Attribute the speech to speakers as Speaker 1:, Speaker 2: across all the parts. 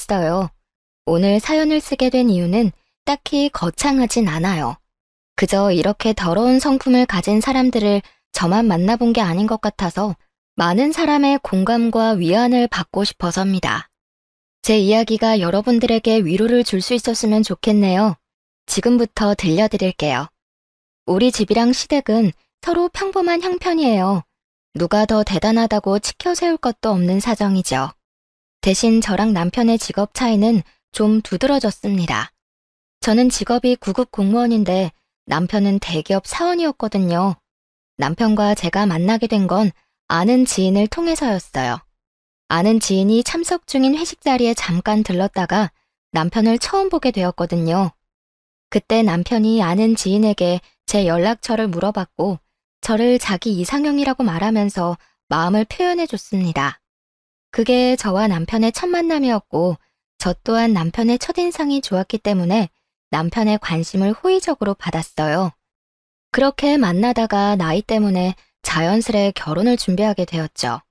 Speaker 1: 했어요. 오늘 사연을 쓰게 된 이유는 딱히 거창하진 않아요. 그저 이렇게 더러운 성품을 가진 사람들을 저만 만나본 게 아닌 것 같아서 많은 사람의 공감과 위안을 받고 싶어서입니다. 제 이야기가 여러분들에게 위로를 줄 수 있었으면 좋겠네요. 지금부터 들려드릴게요. 우리 집이랑 시댁은 서로 평범한 형편이에요. 누가 더 대단하다고 치켜세울 것도 없는 사정이죠. 대신 저랑 남편의 직업 차이는 좀 두드러졌습니다. 저는 직업이 구급 공무원인데 남편은 대기업 사원이었거든요. 남편과 제가 만나게 된 건 아는 지인을 통해서였어요. 아는 지인이 참석 중인 회식 자리에 잠깐 들렀다가 남편을 처음 보게 되었거든요. 그때 남편이 아는 지인에게 제 연락처를 물어봤고 저를 자기 이상형이라고 말하면서 마음을 표현해줬습니다. 그게 저와 남편의 첫 만남이었고 저 또한 남편의 첫인상이 좋았기 때문에 남편의 관심을 호의적으로 받았어요. 그렇게 만나다가 나이 때문에 자연스레 결혼을 준비하게 되었죠.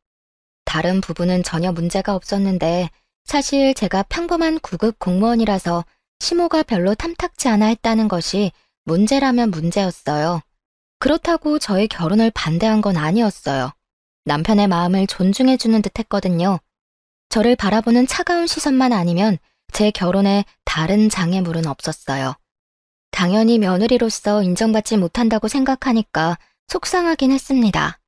Speaker 1: 다른 부분은 전혀 문제가 없었는데 사실 제가 평범한 구급 공무원이라서 시모가 별로 탐탁지 않아 했다는 것이 문제라면 문제였어요. 그렇다고 저의 결혼을 반대한 건 아니었어요. 남편의 마음을 존중해주는 듯 했거든요. 저를 바라보는 차가운 시선만 아니면 제 결혼에 다른 장애물은 없었어요. 당연히 며느리로서 인정받지 못한다고 생각하니까 속상하긴 했습니다.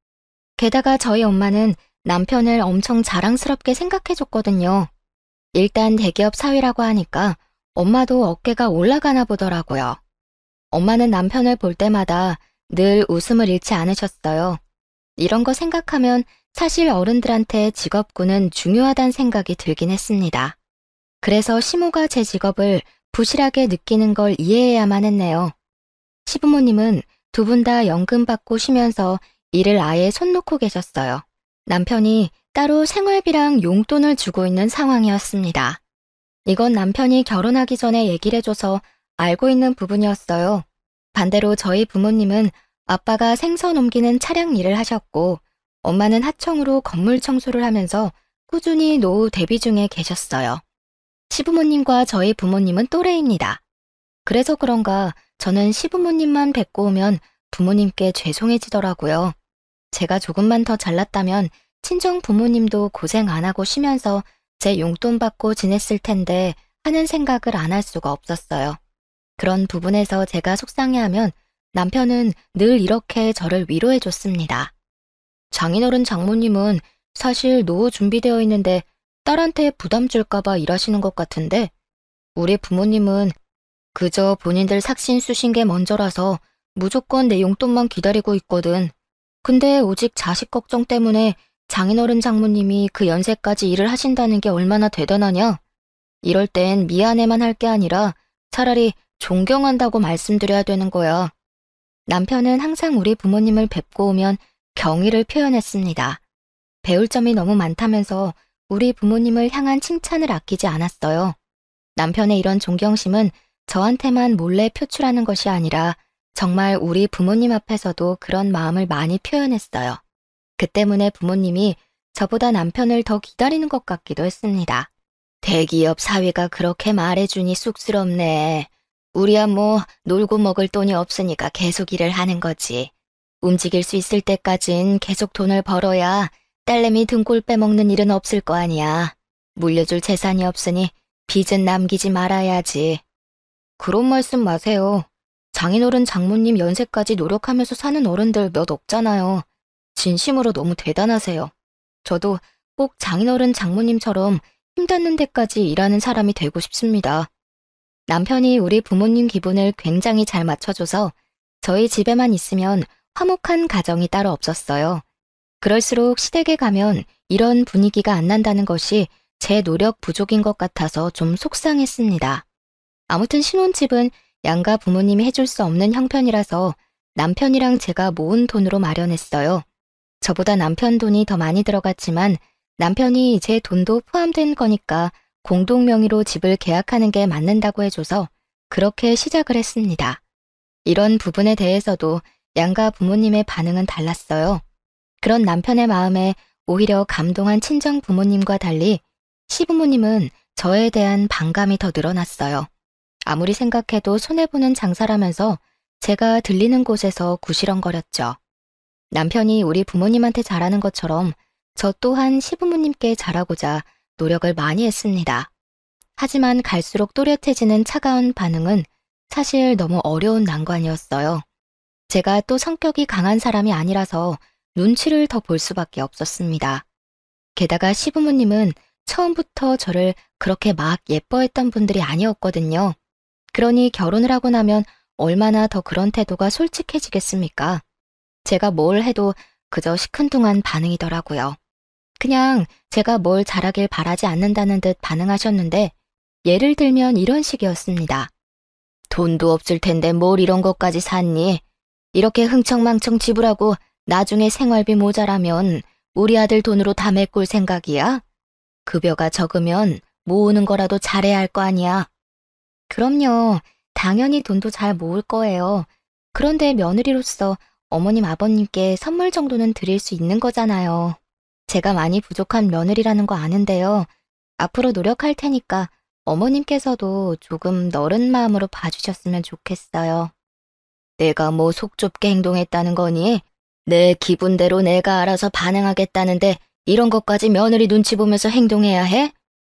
Speaker 1: 게다가 저희 엄마는 남편을 엄청 자랑스럽게 생각해줬거든요. 일단 대기업 사위라고 하니까 엄마도 어깨가 올라가나 보더라고요. 엄마는 남편을 볼 때마다 늘 웃음을 잃지 않으셨어요. 이런 거 생각하면 사실 어른들한테 직업군은 중요하다는 생각이 들긴 했습니다. 그래서 시모가 제 직업을 부실하게 느끼는 걸 이해해야만 했네요. 시부모님은 두 분 다 연금 받고 쉬면서 일을 아예 손 놓고 계셨어요. 남편이 따로 생활비랑 용돈을 주고 있는 상황이었습니다. 이건 남편이 결혼하기 전에 얘기를 해줘서 알고 있는 부분이었어요. 반대로 저희 부모님은 아빠가 생선 옮기는 차량 일을 하셨고 엄마는 하청으로 건물 청소를 하면서 꾸준히 노후 대비 중에 계셨어요. 시부모님과 저희 부모님은 또래입니다. 그래서 그런가 저는 시부모님만 뵙고 오면 부모님께 죄송해지더라고요. 제가 조금만 더 잘났다면 친정 부모님도 고생 안 하고 쉬면서 제 용돈 받고 지냈을 텐데 하는 생각을 안 할 수가 없었어요. 그런 부분에서 제가 속상해하면 남편은 늘 이렇게 저를 위로해 줬습니다. 장인어른 장모님은 사실 노후 준비되어 있는데 딸한테 부담 줄까봐 일하시는 것 같은데 우리 부모님은 그저 본인들 삭신 쑤신 게 먼저라서 무조건 내 용돈만 기다리고 있거든. 근데 오직 자식 걱정 때문에 장인어른 장모님이 그 연세까지 일을 하신다는 게 얼마나 대단하냐? 이럴 땐 미안해만 할 게 아니라 차라리 존경한다고 말씀드려야 되는 거야. 남편은 항상 우리 부모님을 뵙고 오면 경의를 표현했습니다. 배울 점이 너무 많다면서 우리 부모님을 향한 칭찬을 아끼지 않았어요. 남편의 이런 존경심은 저한테만 몰래 표출하는 것이 아니라 정말 우리 부모님 앞에서도 그런 마음을 많이 표현했어요. 그 때문에 부모님이 저보다 남편을 더 기다리는 것 같기도 했습니다. 대기업 사위가 그렇게 말해주니 쑥스럽네. 우리야 뭐 놀고 먹을 돈이 없으니까 계속 일을 하는 거지. 움직일 수 있을 때까진 계속 돈을 벌어야 딸내미 등골 빼먹는 일은 없을 거 아니야. 물려줄 재산이 없으니 빚은 남기지 말아야지. 그런 말씀 마세요. 장인어른 장모님 연세까지 노력하면서 사는 어른들 몇 없잖아요. 진심으로 너무 대단하세요. 저도 꼭 장인어른 장모님처럼 힘닿는 데까지 일하는 사람이 되고 싶습니다. 남편이 우리 부모님 기분을 굉장히 잘 맞춰줘서 저희 집에만 있으면 화목한 가정이 따로 없었어요. 그럴수록 시댁에 가면 이런 분위기가 안 난다는 것이 제 노력 부족인 것 같아서 좀 속상했습니다. 아무튼 신혼집은 양가 부모님이 해줄 수 없는 형편이라서 남편이랑 제가 모은 돈으로 마련했어요. 저보다 남편 돈이 더 많이 들어갔지만 남편이 제 돈도 포함된 거니까 공동 명의로 집을 계약하는 게 맞는다고 해줘서 그렇게 시작을 했습니다. 이런 부분에 대해서도 양가 부모님의 반응은 달랐어요. 그런 남편의 마음에 오히려 감동한 친정 부모님과 달리 시부모님은 저에 대한 반감이 더 늘어났어요. 아무리 생각해도 손해보는 장사라면서 제가 들리는 곳에서 구시렁거렸죠. 남편이 우리 부모님한테 잘하는 것처럼 저 또한 시부모님께 잘하고자 노력을 많이 했습니다. 하지만 갈수록 또렷해지는 차가운 반응은 사실 너무 어려운 난관이었어요. 제가 또 성격이 강한 사람이 아니라서 눈치를 더 볼 수밖에 없었습니다. 게다가 시부모님은 처음부터 저를 그렇게 막 예뻐했던 분들이 아니었거든요. 그러니 결혼을 하고 나면 얼마나 더 그런 태도가 솔직해지겠습니까? 제가 뭘 해도 그저 시큰둥한 반응이더라고요. 그냥 제가 뭘 잘하길 바라지 않는다는 듯 반응하셨는데 예를 들면 이런 식이었습니다. 돈도 없을 텐데 뭘 이런 것까지 샀니? 이렇게 흥청망청 지불하고 나중에 생활비 모자라면 우리 아들 돈으로 다 메꿀 생각이야? 급여가 적으면 모으는 거라도 잘해야 할 거 아니야. 그럼요. 당연히 돈도 잘 모을 거예요. 그런데 며느리로서 어머님 아버님께 선물 정도는 드릴 수 있는 거잖아요. 제가 많이 부족한 며느리라는 거 아는데요. 앞으로 노력할 테니까 어머님께서도 조금 너른 마음으로 봐주셨으면 좋겠어요. 내가 뭐 속 좁게 행동했다는 거니? 내 기분대로 내가 알아서 반응하겠다는데 이런 것까지 며느리 눈치 보면서 행동해야 해?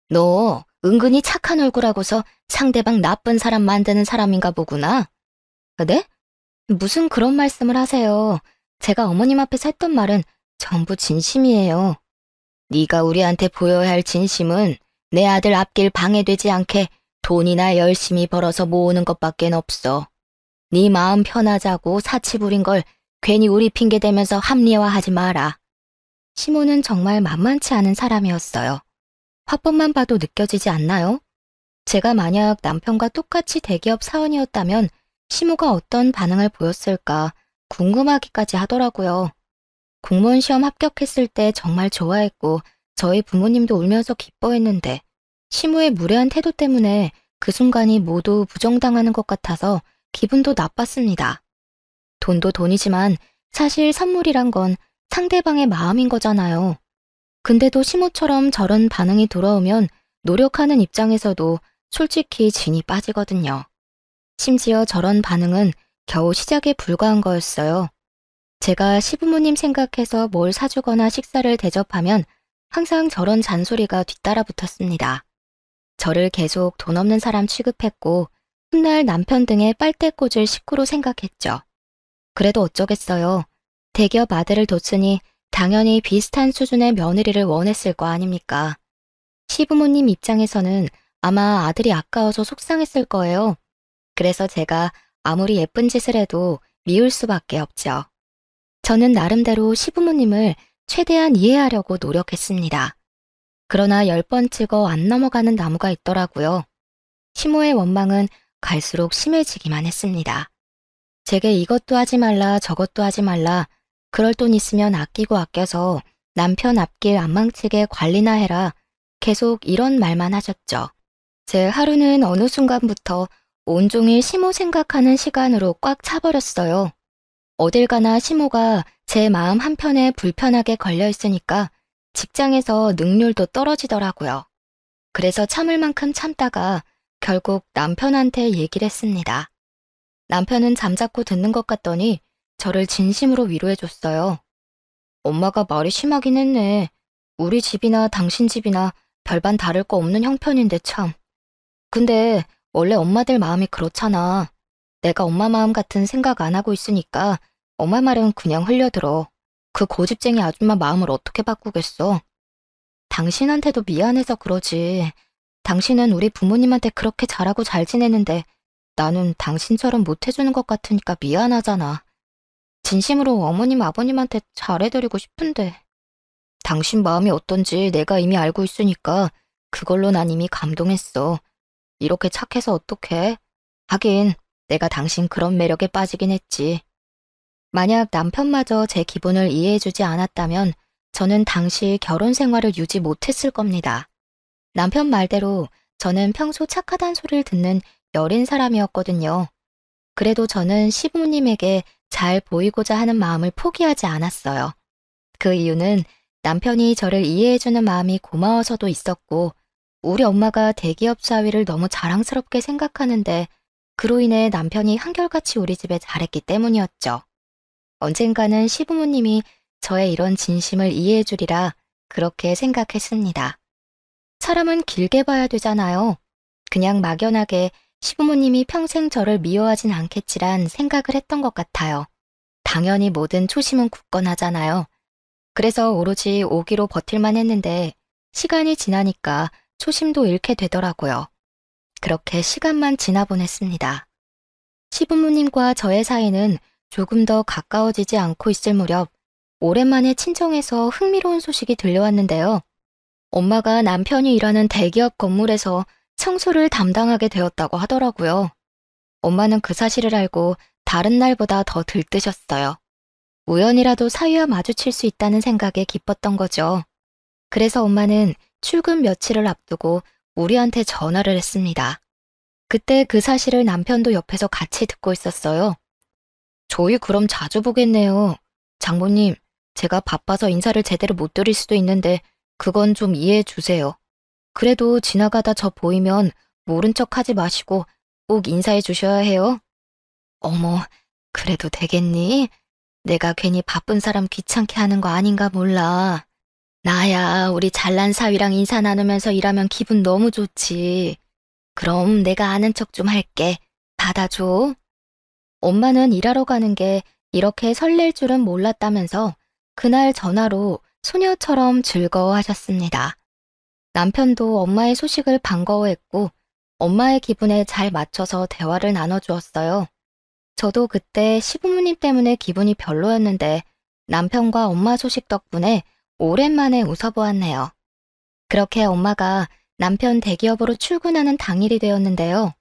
Speaker 1: 너 은근히 착한 얼굴하고서 상대방 나쁜 사람 만드는 사람인가 보구나. 네? 무슨 그런 말씀을 하세요. 제가 어머님 앞에서 했던 말은 전부 진심이에요. 네가 우리한테 보여야 할 진심은 내 아들 앞길 방해되지 않게 돈이나 열심히 벌어서 모으는 것밖엔 없어. 네 마음 편하자고 사치 부린 걸 괜히 우리 핑계 대면서 합리화하지 마라. 시모는 정말 만만치 않은 사람이었어요. 화법만 봐도 느껴지지 않나요? 제가 만약 남편과 똑같이 대기업 사원이었다면 시모가 어떤 반응을 보였을까 궁금하기까지 하더라고요. 공무원 시험 합격했을 때 정말 좋아했고 저희 부모님도 울면서 기뻐했는데 시모의 무례한 태도 때문에 그 순간이 모두 부정당하는 것 같아서 기분도 나빴습니다. 돈도 돈이지만 사실 선물이란 건 상대방의 마음인 거잖아요. 근데도 시모처럼 저런 반응이 돌아오면 노력하는 입장에서도 솔직히 진이 빠지거든요. 심지어 저런 반응은 겨우 시작에 불과한 거였어요. 제가 시부모님 생각해서 뭘 사주거나 식사를 대접하면 항상 저런 잔소리가 뒤따라 붙었습니다. 저를 계속 돈 없는 사람 취급했고 훗날 남편 등의 빨대 꽂을 식구로 생각했죠. 그래도 어쩌겠어요. 대기업 아들을 뒀으니 당연히 비슷한 수준의 며느리를 원했을 거 아닙니까? 시부모님 입장에서는 아마 아들이 아까워서 속상했을 거예요. 그래서 제가 아무리 예쁜 짓을 해도 미울 수밖에 없죠. 저는 나름대로 시부모님을 최대한 이해하려고 노력했습니다. 그러나 10번 찍어 안 넘어가는 나무가 있더라고요. 시모의 원망은 갈수록 심해지기만 했습니다. 제게 이것도 하지 말라 저것도 하지 말라 그럴 돈 있으면 아끼고 아껴서 남편 앞길 안 망치게 관리나 해라 계속 이런 말만 하셨죠. 제 하루는 어느 순간부터 온종일 시모 생각하는 시간으로 꽉 차버렸어요. 어딜 가나 시모가 제 마음 한편에 불편하게 걸려 있으니까 직장에서 능률도 떨어지더라고요. 그래서 참을 만큼 참다가 결국 남편한테 얘기를 했습니다. 남편은 잠자코 듣는 것 같더니 저를 진심으로 위로해줬어요. 엄마가 말이 심하긴 했네. 우리 집이나 당신 집이나 별반 다를 거 없는 형편인데 참. 근데 원래 엄마들 마음이 그렇잖아. 내가 엄마 마음 같은 생각 안 하고 있으니까 엄마 말은 그냥 흘려들어. 그 고집쟁이 아줌마 마음을 어떻게 바꾸겠어. 당신한테도 미안해서 그러지. 당신은 우리 부모님한테 그렇게 잘하고 잘 지내는데 나는 당신처럼 못해주는 것 같으니까 미안하잖아. 진심으로 어머님 아버님한테 잘해드리고 싶은데. 당신 마음이 어떤지 내가 이미 알고 있으니까 그걸로 난 이미 감동했어. 이렇게 착해서 어떡해? 하긴 내가 당신 그런 매력에 빠지긴 했지. 만약 남편마저 제 기분을 이해해주지 않았다면 저는 당시 결혼 생활을 유지 못했을 겁니다. 남편 말대로 저는 평소 착하단 소리를 듣는 여린 사람이었거든요. 그래도 저는 시부모님에게 잘 보이고자 하는 마음을 포기하지 않았어요. 그 이유는 남편이 저를 이해해주는 마음이 고마워서도 있었고 우리 엄마가 대기업 사위를 너무 자랑스럽게 생각하는데 그로 인해 남편이 한결같이 우리 집에 잘했기 때문이었죠. 언젠가는 시부모님이 저의 이런 진심을 이해해 주리라 그렇게 생각했습니다. 사람은 길게 봐야 되잖아요. 그냥 막연하게 시부모님이 평생 저를 미워하진 않겠지란 생각을 했던 것 같아요. 당연히 모든 초심은 굳건하잖아요. 그래서 오로지 오기로 버틸만 했는데 시간이 지나니까 초심도 잃게 되더라고요. 그렇게 시간만 지나보냈습니다. 시부모님과 저의 사이는 조금 더 가까워지지 않고 있을 무렵 오랜만에 친정에서 흥미로운 소식이 들려왔는데요. 엄마가 남편이 일하는 대기업 건물에서 청소를 담당하게 되었다고 하더라고요. 엄마는 그 사실을 알고 다른 날보다 더 들뜨셨어요. 우연이라도 사위와 마주칠 수 있다는 생각에 기뻤던 거죠. 그래서 엄마는 출근 며칠을 앞두고 우리한테 전화를 했습니다. 그때 그 사실을 남편도 옆에서 같이 듣고 있었어요. 저희 그럼 자주 보겠네요. 장모님, 제가 바빠서 인사를 제대로 못 드릴 수도 있는데 그건 좀 이해해 주세요. 그래도 지나가다 저 보이면 모른 척 하지 마시고 꼭 인사해 주셔야 해요. 어머, 그래도 되겠니? 내가 괜히 바쁜 사람 귀찮게 하는 거 아닌가 몰라. 나야 우리 잘난 사위랑 인사 나누면서 일하면 기분 너무 좋지. 그럼 내가 아는 척 좀 할게. 받아줘. 엄마는 일하러 가는 게 이렇게 설렐 줄은 몰랐다면서 그날 전화로 소녀처럼 즐거워하셨습니다. 남편도 엄마의 소식을 반가워했고 엄마의 기분에 잘 맞춰서 대화를 나눠주었어요. 저도 그때 시부모님 때문에 기분이 별로였는데 남편과 엄마 소식 덕분에 오랜만에 웃어보았네요. 그렇게 엄마가 남편 대기업으로 출근하는 당일이 되었는데요.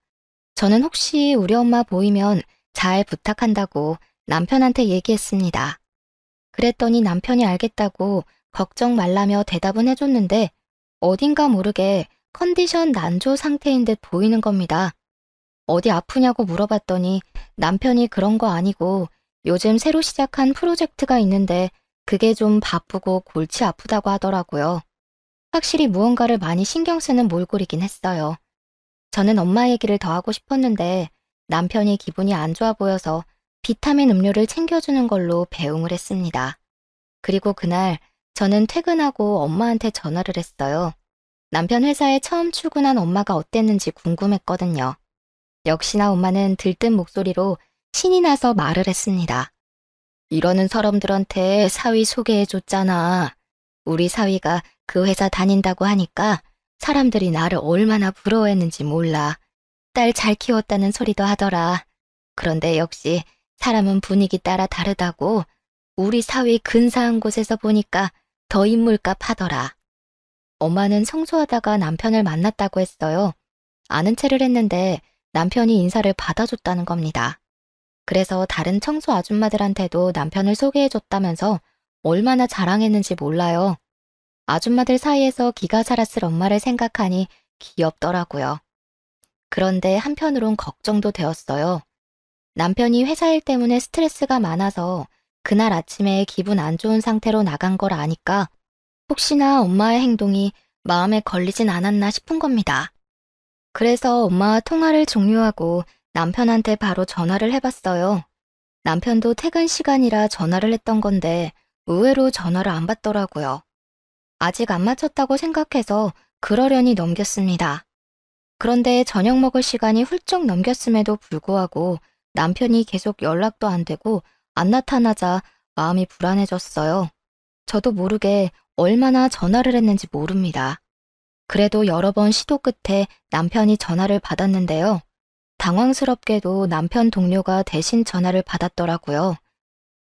Speaker 1: 저는 혹시 우리 엄마 보이면 잘 부탁한다고 남편한테 얘기했습니다. 그랬더니 남편이 알겠다고 걱정 말라며 대답은 해줬는데 어딘가 모르게 컨디션 난조 상태인 듯 보이는 겁니다. 어디 아프냐고 물어봤더니 남편이 그런 거 아니고 요즘 새로 시작한 프로젝트가 있는데 그게 좀 바쁘고 골치 아프다고 하더라고요. 확실히 무언가를 많이 신경 쓰는 몰골이긴 했어요. 저는 엄마 얘기를 더 하고 싶었는데 남편이 기분이 안 좋아 보여서 비타민 음료를 챙겨주는 걸로 배웅을 했습니다. 그리고 그날 저는 퇴근하고 엄마한테 전화를 했어요. 남편 회사에 처음 출근한 엄마가 어땠는지 궁금했거든요. 역시나 엄마는 들뜬 목소리로 신이 나서 말을 했습니다. 이러는 사람들한테 사위 소개해줬잖아. 우리 사위가 그 회사 다닌다고 하니까 사람들이 나를 얼마나 부러워했는지 몰라. 딸 잘 키웠다는 소리도 하더라. 그런데 역시 사람은 분위기 따라 다르다고 우리 사위 근사한 곳에서 보니까 더 인물값 하더라. 엄마는 청소하다가 남편을 만났다고 했어요. 아는 체를 했는데 남편이 인사를 받아줬다는 겁니다. 그래서 다른 청소 아줌마들한테도 남편을 소개해줬다면서 얼마나 자랑했는지 몰라요. 아줌마들 사이에서 기가 살았을 엄마를 생각하니 귀엽더라고요. 그런데 한편으론 걱정도 되었어요. 남편이 회사 일 때문에 스트레스가 많아서 그날 아침에 기분 안 좋은 상태로 나간 걸 아니까 혹시나 엄마의 행동이 마음에 걸리진 않았나 싶은 겁니다. 그래서 엄마와 통화를 종료하고 남편한테 바로 전화를 해봤어요. 남편도 퇴근 시간이라 전화를 했던 건데 의외로 전화를 안 받더라고요. 아직 안 마쳤다고 생각해서 그러려니 넘겼습니다. 그런데 저녁 먹을 시간이 훌쩍 넘겼음에도 불구하고 남편이 계속 연락도 안 되고 안 나타나자 마음이 불안해졌어요. 저도 모르게 얼마나 전화를 했는지 모릅니다. 그래도 여러 번 시도 끝에 남편이 전화를 받았는데요. 당황스럽게도 남편 동료가 대신 전화를 받았더라고요.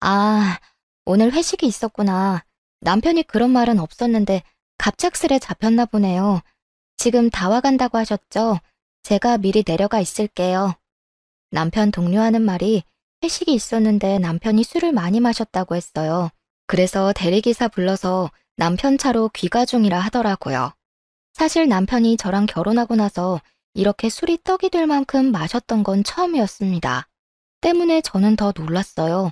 Speaker 1: 아, 오늘 회식이 있었구나. 남편이 그런 말은 없었는데 갑작스레 잡혔나 보네요. 지금 다 와간다고 하셨죠? 제가 미리 내려가 있을게요. 남편 동료하는 말이 회식이 있었는데 남편이 술을 많이 마셨다고 했어요. 그래서 대리기사 불러서 남편 차로 귀가 중이라 하더라고요. 사실 남편이 저랑 결혼하고 나서 이렇게 술이 떡이 될 만큼 마셨던 건 처음이었습니다. 때문에 저는 더 놀랐어요.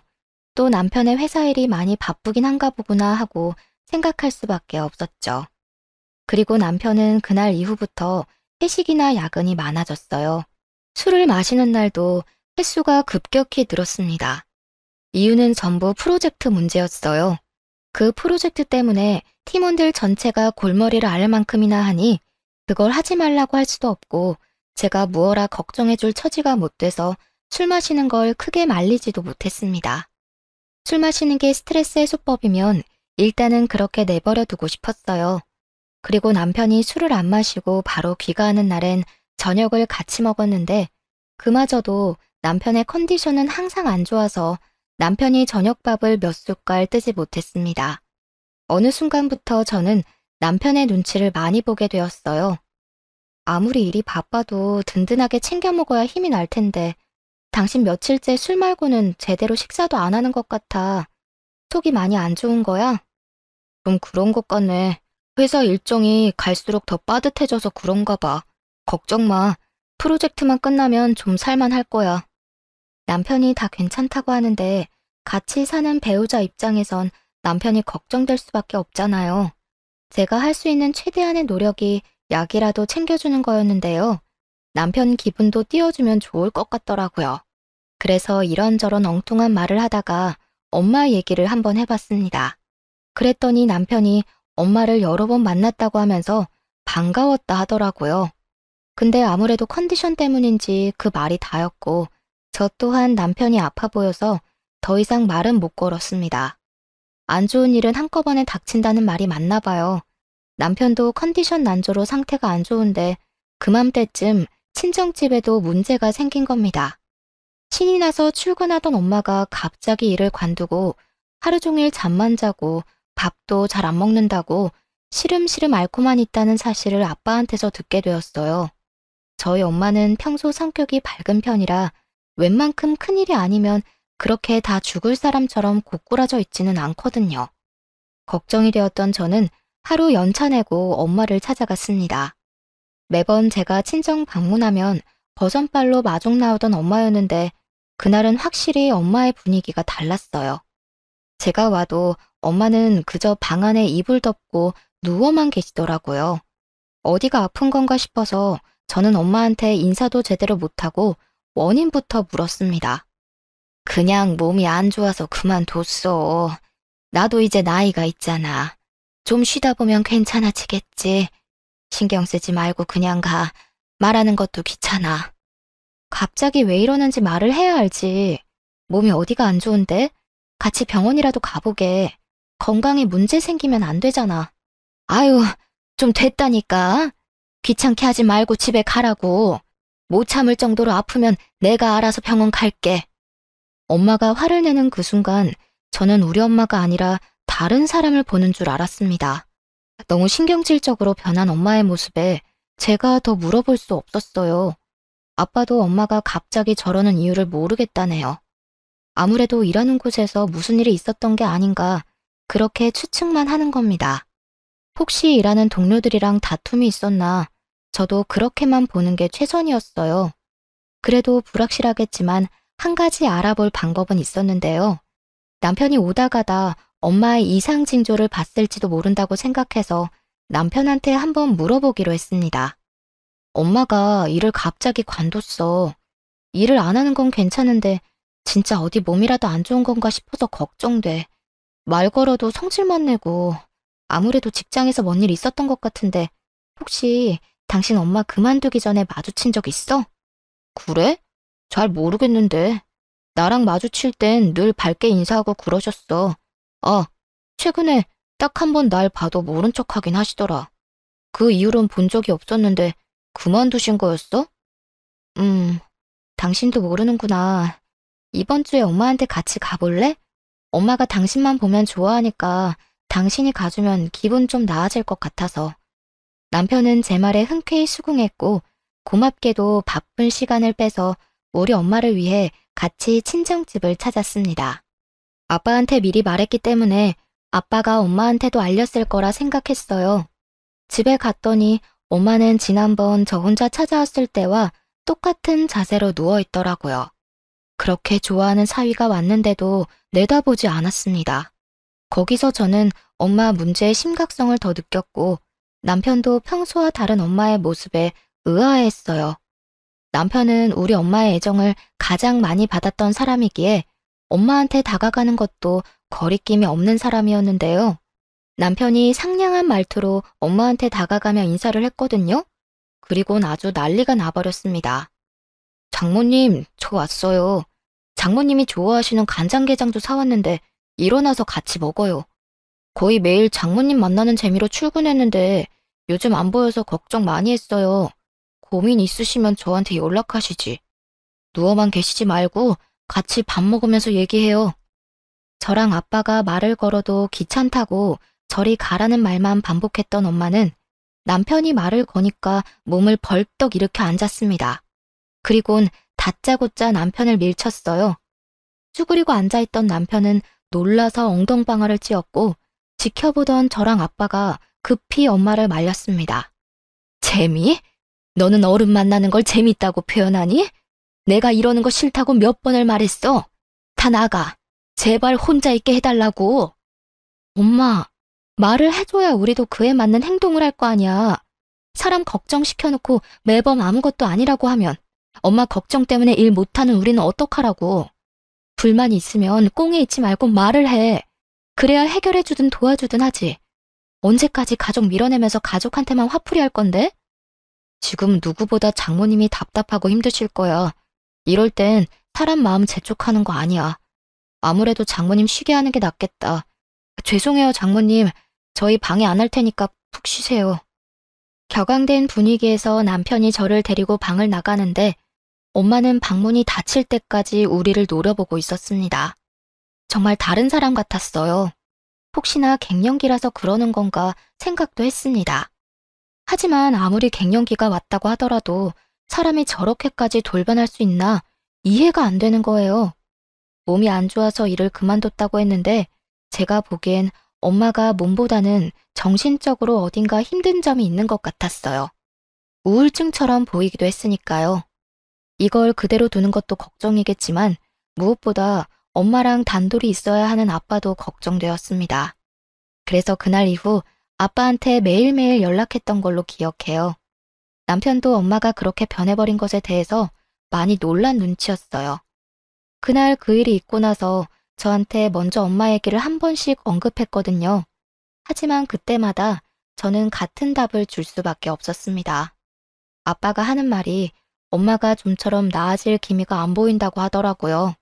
Speaker 1: 또 남편의 회사 일이 많이 바쁘긴 한가 보구나 하고 생각할 수밖에 없었죠. 그리고 남편은 그날 이후부터 회식이나 야근이 많아졌어요. 술을 마시는 날도 횟수가 급격히 늘었습니다. 이유는 전부 프로젝트 문제였어요. 그 프로젝트 때문에 팀원들 전체가 골머리를 앓을 만큼이나 하니 그걸 하지 말라고 할 수도 없고 제가 무어라 걱정해줄 처지가 못 돼서 술 마시는 걸 크게 말리지도 못했습니다. 술 마시는 게 스트레스 해소법이면 일단은 그렇게 내버려 두고 싶었어요. 그리고 남편이 술을 안 마시고 바로 귀가하는 날엔 저녁을 같이 먹었는데 그마저도 남편의 컨디션은 항상 안 좋아서 남편이 저녁밥을 몇 숟갈 뜨지 못했습니다. 어느 순간부터 저는 남편의 눈치를 많이 보게 되었어요. 아무리 일이 바빠도 든든하게 챙겨 먹어야 힘이 날 텐데 당신 며칠째 술 말고는 제대로 식사도 안 하는 것 같아. 속이 많이 안 좋은 거야? 좀 그런 것 같네. 회사 일정이 갈수록 더 빠듯해져서 그런가 봐. 걱정 마. 프로젝트만 끝나면 좀 살만할 거야. 남편이 다 괜찮다고 하는데 같이 사는 배우자 입장에선 남편이 걱정될 수밖에 없잖아요. 제가 할 수 있는 최대한의 노력이 약이라도 챙겨주는 거였는데요. 남편 기분도 띄워주면 좋을 것 같더라고요. 그래서 이런저런 엉뚱한 말을 하다가 엄마 얘기를 한번 해봤습니다. 그랬더니 남편이 엄마를 여러 번 만났다고 하면서 반가웠다 하더라고요. 근데 아무래도 컨디션 때문인지 그 말이 다였고 저 또한 남편이 아파 보여서 더 이상 말은 못 걸었습니다. 안 좋은 일은 한꺼번에 닥친다는 말이 맞나 봐요. 남편도 컨디션 난조로 상태가 안 좋은데 그맘때쯤 친정집에도 문제가 생긴 겁니다. 신이 나서 출근하던 엄마가 갑자기 일을 관두고 하루 종일 잠만 자고 밥도 잘 안 먹는다고 시름시름 앓고만 있다는 사실을 아빠한테서 듣게 되었어요. 저희 엄마는 평소 성격이 밝은 편이라 웬만큼 큰일이 아니면 그렇게 다 죽을 사람처럼 고꾸라져 있지는 않거든요. 걱정이 되었던 저는 하루 연차 내고 엄마를 찾아갔습니다. 매번 제가 친정 방문하면 버선발로 마중 나오던 엄마였는데 그날은 확실히 엄마의 분위기가 달랐어요. 제가 와도 엄마는 그저 방 안에 이불 덮고 누워만 계시더라고요. 어디가 아픈 건가 싶어서 저는 엄마한테 인사도 제대로 못하고 원인부터 물었습니다. 그냥 몸이 안 좋아서 그만뒀어. 나도 이제 나이가 있잖아. 좀 쉬다 보면 괜찮아지겠지. 신경 쓰지 말고 그냥 가. 말하는 것도 귀찮아. 갑자기 왜 이러는지 말을 해야 알지. 몸이 어디가 안 좋은데? 같이 병원이라도 가보게. 건강에 문제 생기면 안 되잖아. 아유, 좀 됐다니까. 귀찮게 하지 말고 집에 가라고. 못 참을 정도로 아프면 내가 알아서 병원 갈게. 엄마가 화를 내는 그 순간 저는 우리 엄마가 아니라 다른 사람을 보는 줄 알았습니다. 너무 신경질적으로 변한 엄마의 모습에 제가 더 물어볼 수 없었어요. 아빠도 엄마가 갑자기 저러는 이유를 모르겠다네요. 아무래도 일하는 곳에서 무슨 일이 있었던 게 아닌가 그렇게 추측만 하는 겁니다. 혹시 일하는 동료들이랑 다툼이 있었나 저도 그렇게만 보는 게 최선이었어요. 그래도 불확실하겠지만 한 가지 알아볼 방법은 있었는데요. 남편이 오다 가다 엄마의 이상 징조를 봤을지도 모른다고 생각해서 남편한테 한번 물어보기로 했습니다. 엄마가 일을 갑자기 관뒀어. 일을 안 하는 건 괜찮은데 진짜 어디 몸이라도 안 좋은 건가 싶어서 걱정돼. 말 걸어도 성질만 내고 아무래도 직장에서 뭔 일 있었던 것 같은데 혹시 당신 엄마 그만두기 전에 마주친 적 있어? 그래? 잘 모르겠는데. 나랑 마주칠 땐 늘 밝게 인사하고 그러셨어. 아, 최근에 딱 한 번 날 봐도 모른 척 하긴 하시더라. 그 이후론 본 적이 없었는데 그만두신 거였어? 당신도 모르는구나. 이번 주에 엄마한테 같이 가볼래? 엄마가 당신만 보면 좋아하니까 당신이 가주면 기분 좀 나아질 것 같아서. 남편은 제 말에 흔쾌히 수긍했고 고맙게도 바쁜 시간을 빼서 우리 엄마를 위해 같이 친정집을 찾았습니다. 아빠한테 미리 말했기 때문에 아빠가 엄마한테도 알렸을 거라 생각했어요. 집에 갔더니 엄마는 지난번 저 혼자 찾아왔을 때와 똑같은 자세로 누워있더라고요. 그렇게 좋아하는 사위가 왔는데도 내다보지 않았습니다. 거기서 저는 엄마 문제의 심각성을 더 느꼈고 남편도 평소와 다른 엄마의 모습에 의아해했어요. 남편은 우리 엄마의 애정을 가장 많이 받았던 사람이기에 엄마한테 다가가는 것도 거리낌이 없는 사람이었는데요. 남편이 상냥한 말투로 엄마한테 다가가며 인사를 했거든요. 그리고는 아주 난리가 나버렸습니다. 장모님, 저 왔어요. 장모님이 좋아하시는 간장게장도 사왔는데 일어나서 같이 먹어요. 거의 매일 장모님 만나는 재미로 출근했는데 요즘 안 보여서 걱정 많이 했어요. 고민 있으시면 저한테 연락하시지. 누워만 계시지 말고 같이 밥 먹으면서 얘기해요. 저랑 아빠가 말을 걸어도 귀찮다고 저리 가라는 말만 반복했던 엄마는 남편이 말을 거니까 몸을 벌떡 일으켜 앉았습니다. 그리곤 다짜고짜 남편을 밀쳤어요. 쭈그리고 앉아있던 남편은 놀라서 엉덩방아를 찧었고 지켜보던 저랑 아빠가 급히 엄마를 말렸습니다. 재미? 너는 어른 만나는 걸 재밌다고 표현하니? 내가 이러는 거 싫다고 몇 번을 말했어. 다 나가. 제발 혼자 있게 해달라고. 엄마, 말을 해줘야 우리도 그에 맞는 행동을 할 거 아니야. 사람 걱정시켜놓고 매번 아무것도 아니라고 하면 엄마 걱정 때문에 일 못하는 우리는 어떡하라고. 불만이 있으면 꽁에 있지 말고 말을 해. 그래야 해결해주든 도와주든 하지. 언제까지 가족 밀어내면서 가족한테만 화풀이 할 건데? 지금 누구보다 장모님이 답답하고 힘드실 거야. 이럴 땐 사람 마음 재촉하는 거 아니야. 아무래도 장모님 쉬게 하는 게 낫겠다. 죄송해요, 장모님. 저희 방해 안 할 테니까 푹 쉬세요. 격앙된 분위기에서 남편이 저를 데리고 방을 나가는데 엄마는 방문이 닫힐 때까지 우리를 노려보고 있었습니다. 정말 다른 사람 같았어요. 혹시나 갱년기라서 그러는 건가 생각도 했습니다. 하지만 아무리 갱년기가 왔다고 하더라도 사람이 저렇게까지 돌변할 수 있나 이해가 안 되는 거예요. 몸이 안 좋아서 일을 그만뒀다고 했는데 제가 보기엔 엄마가 몸보다는 정신적으로 어딘가 힘든 점이 있는 것 같았어요. 우울증처럼 보이기도 했으니까요. 이걸 그대로 두는 것도 걱정이겠지만 무엇보다 엄마랑 단둘이 있어야 하는 아빠도 걱정되었습니다. 그래서 그날 이후 아빠한테 매일매일 연락했던 걸로 기억해요. 남편도 엄마가 그렇게 변해버린 것에 대해서 많이 놀란 눈치였어요. 그날 그 일이 있고 나서 저한테 먼저 엄마 얘기를 한 번씩 언급했거든요. 하지만 그때마다 저는 같은 답을 줄 수밖에 없었습니다. 아빠가 하는 말이 엄마가 좀처럼 나아질 기미가 안 보인다고 하더라고요.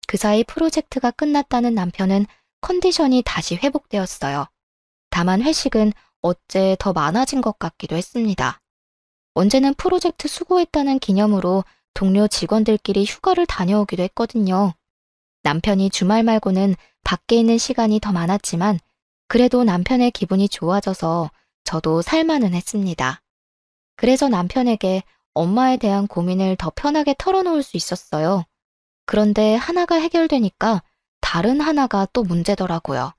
Speaker 1: 그 사이 프로젝트가 끝났다는 남편은 컨디션이 다시 회복되었어요. 다만 회식은 어째 더 많아진 것 같기도 했습니다. 언제는 프로젝트 수고했다는 기념으로 동료 직원들끼리 휴가를 다녀오기도 했거든요. 남편이 주말 말고는 밖에 있는 시간이 더 많았지만 그래도 남편의 기분이 좋아져서 저도 살만은 했습니다. 그래서 남편에게 엄마에 대한 고민을 더 편하게 털어놓을 수 있었어요. 그런데 하나가 해결되니까 다른 하나가 또 문제더라고요.